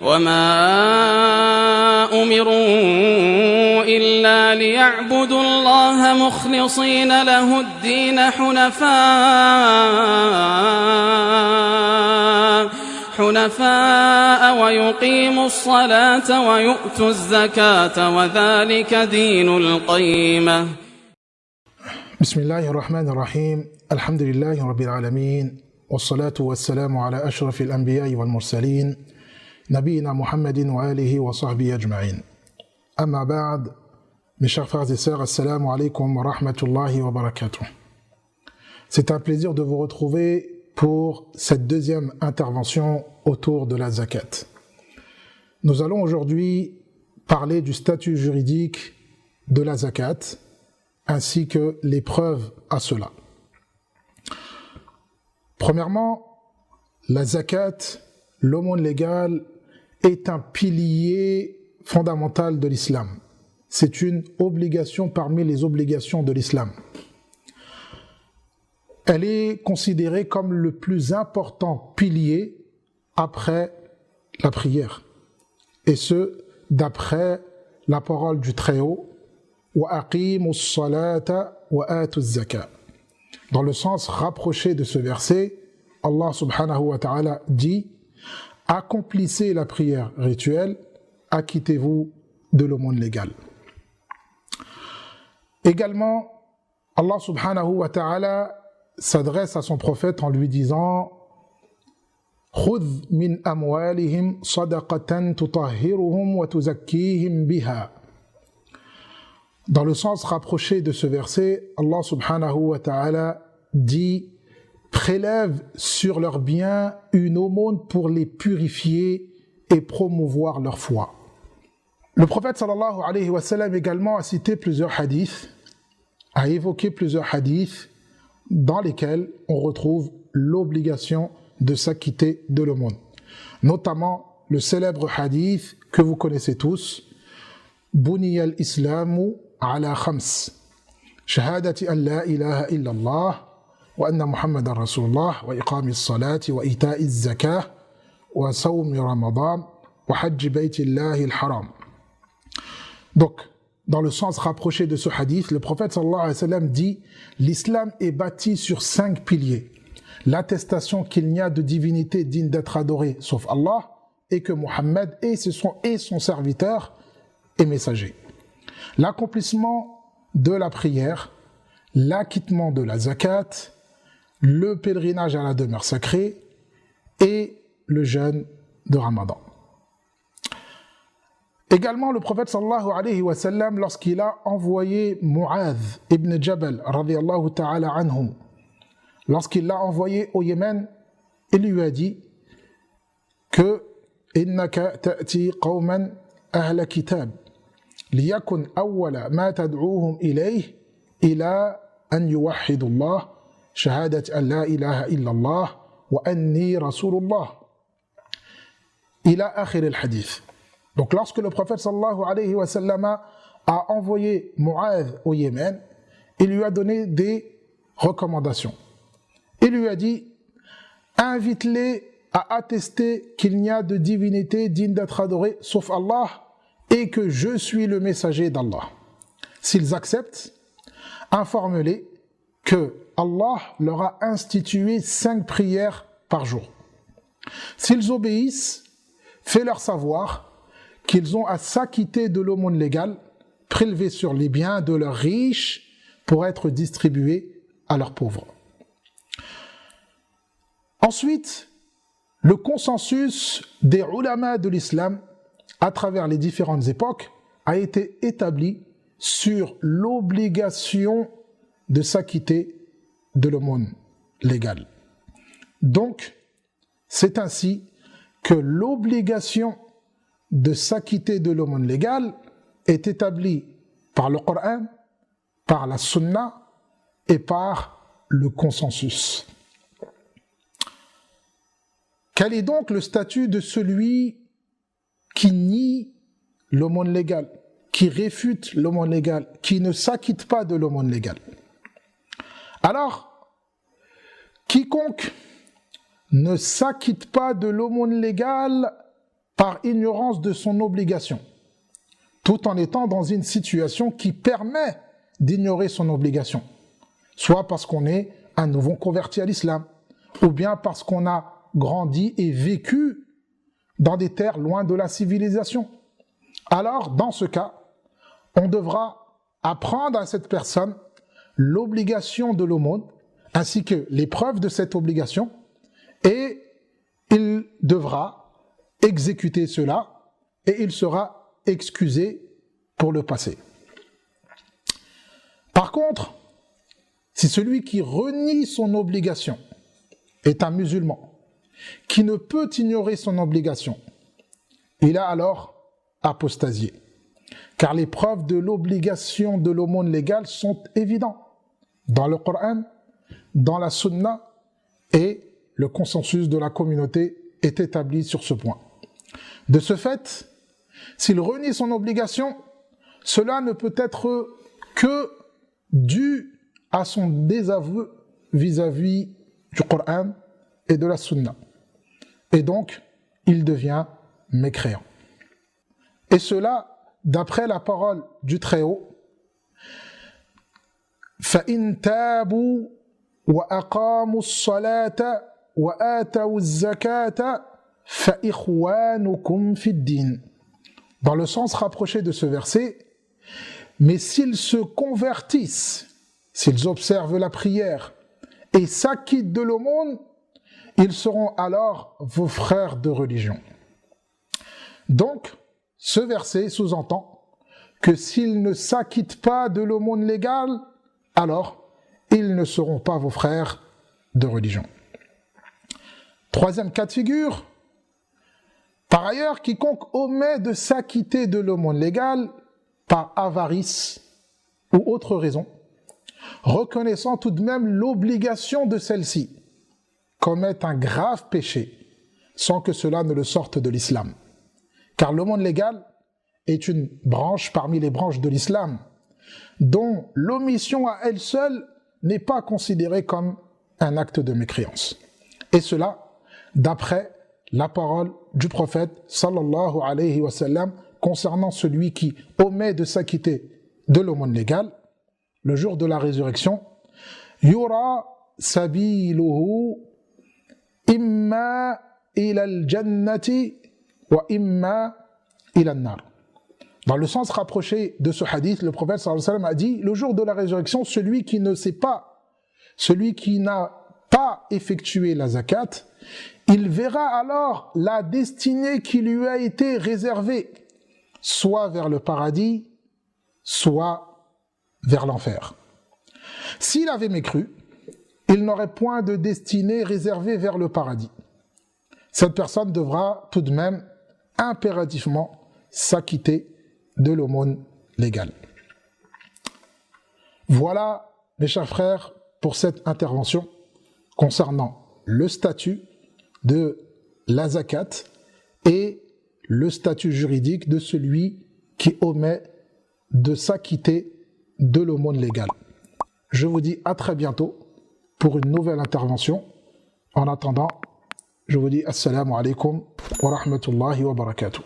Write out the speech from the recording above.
وما أمروا إلا ليعبدوا الله مخلصين له الدين حنفاء ويقيموا الصلاة ويؤتوا الزكاة وذلك دين القيمة. بسم الله الرحمن الرحيم. الحمد لله رب العالمين والصلاة والسلام على أشرف الأنبياء والمرسلين نبينا محمد وآله وصحبه أجمعين. أما بعد, mes chers frères et sœurs, assalamu alaikum wa rahmatullahi wa barakatuh. C'est un plaisir de vous retrouver pour cette deuxième intervention autour de la zakat. Nous allons aujourd'hui parler du statut juridique de la zakat, ainsi que les preuves à cela. Premièrement, la zakat, l'aumône légale, est un pilier fondamental de l'islam. C'est une obligation parmi les obligations de l'islam. Elle est considérée comme le plus important pilier après la prière. Et ce, d'après la parole du Très-Haut, wa aqimus salata wa atuz zakat. Dans le sens rapproché de ce verset, Allah subhanahu wa ta'ala dit: accomplissez la prière rituelle, acquittez-vous de l'aumône légale. Également, Allah subhanahu wa ta'ala s'adresse à son prophète en lui disant: khudh min amwalihim sadaqatan tutahhiruhum wa tuzakkihim biha. Dans le sens rapproché de ce verset, Allah subhanahu wa ta'ala dit: prélève sur leurs biens une aumône pour les purifier et promouvoir leur foi. Le prophète sallallahu alayhi wa sallam également a cité plusieurs hadiths, a évoqué plusieurs hadiths dans lesquels on retrouve l'obligation de s'acquitter de l'aumône. Notamment le célèbre hadith que vous connaissez tous: Buniya al-Islamu ala khams, shahadati an la ilaha illallah wa anna Muhammadan Rasulullah wa iqamis salati wa ita'iz zakah wa sawmi Ramadan wa hajj baytillahi al-haram. Donc, dans le sens rapproché de ce hadith, le prophète sallallahu alayhi wa sallam dit: l'islam est bâti sur 5 piliers. L'attestation qu'il n'y a de divinité digne d'être adorée sauf Allah, et que Muhammad est son serviteur et messager. L'accomplissement de la prière, l'acquittement de la zakat, le pèlerinage à la demeure sacrée et le jeûne de Ramadan. Également, le prophète sallallahu alayhi wa sallam, lorsqu'il a envoyé Mu'adh ibn Jabal radiyallahu ta'ala anhu, lorsqu'il l'a envoyé au Yémen, il lui a dit que innaka ta'ti qawman ahla kitab liyakun awwala ma tad'uuhum ilayhi ila an yuwahhidu Allah shahadat an la ilaha illallah wa anni rasulullah ila akhir al-hadith. Donc lorsque le prophète sallallahu alayhi wa sallam a envoyé Mu'adh au Yémen, il lui a donné des recommandations. Il lui a dit: invite-les à attester qu'il n'y a de divinité digne d'être adorée sauf Allah et que je suis le messager d'Allah. S'ils acceptent, informe-les que Allah leur a institué 5 prières par jour. S'ils obéissent, fais-leur savoir qu'ils ont à s'acquitter de l'aumône légale prélevée sur les biens de leurs riches pour être distribués à leurs pauvres. Ensuite, le consensus des ulama de l'islam à travers les différentes époques a été établi sur l'obligation de s'acquitter de l'aumône légale. Donc, c'est ainsi que l'obligation de s'acquitter de l'aumône légale est établie par le Coran, par la Sunna et par le consensus. Quel est donc le statut de celui qui nie l'aumône légale, qui réfute l'aumône légale, qui ne s'acquitte pas de l'aumône légale? Alors, quiconque ne s'acquitte pas de l'aumône légale par ignorance de son obligation, tout en étant dans une situation qui permet d'ignorer son obligation, soit parce qu'on est un nouveau converti à l'islam, ou bien parce qu'on a grandi et vécu dans des terres loin de la civilisation. Alors, dans ce cas, on devra apprendre à cette personne l'obligation de l'aumône, ainsi que les preuves de cette obligation, et il devra exécuter cela, et il sera excusé pour le passé. Par contre, si celui qui renie son obligation est un musulman, qui ne peut ignorer son obligation, il a alors apostasié. Car les preuves de l'obligation de l'aumône légale sont évidentes dans le Coran, dans la Sunna, et le consensus de la communauté est établi sur ce point. De ce fait, s'il renie son obligation, cela ne peut être que dû à son désaveu vis-à-vis du Coran et de la Sunna. Et donc, il devient mécréant. Et cela, d'après la parole du Très-Haut, فَإِن تَابُوا وَأَقَامُوا الصَّلَاةَ وَآتَوُا الزَّكَاةَ فَإِخْوَانُكُمْ فِي الدِّينِ. Dans le sens rapproché de ce verset, mais s'ils se convertissent, s'ils observent la prière et s'acquittent de l'aumône, ils seront alors vos frères de religion. Donc, ce verset sous-entend que s'ils ne s'acquittent pas de l'aumône légale, alors ils ne seront pas vos frères de religion. Troisième cas de figure, par ailleurs, quiconque omet de s'acquitter de l'aumône légale par avarice ou autre raison, reconnaissant tout de même l'obligation de celle-ci, commet un grave péché sans que cela ne le sorte de l'islam. Car l'aumône légale est une branche parmi les branches de l'islam, dont l'omission à elle seule n'est pas considérée comme un acte de mécréance. Et cela, d'après la parole du prophète sallallahu alayhi wa sallam concernant celui qui omet de s'acquitter de l'aumône légale, le jour de la résurrection, yura sabiluhu imma ila al-jannati wa imma ila an-nar. Dans le sens rapproché de ce hadith, le prophète sallallahu alayhi wa sallam a dit, le jour de la résurrection, celui qui ne sait pas, celui qui n'a pas effectué la zakat, il verra alors la destinée qui lui a été réservée, soit vers le paradis, soit vers l'enfer. S'il avait mécru, il n'aurait point de destinée réservée vers le paradis. Cette personne devra tout de même impérativement s'acquitter de l'aumône légale. Voilà, mes chers frères, pour cette intervention concernant le statut de la zakat et le statut juridique de celui qui omet de s'acquitter de l'aumône légale. Je vous dis à très bientôt pour une nouvelle intervention. En attendant, je vous dis assalamu alaikum wa rahmatullahi wa barakatuh.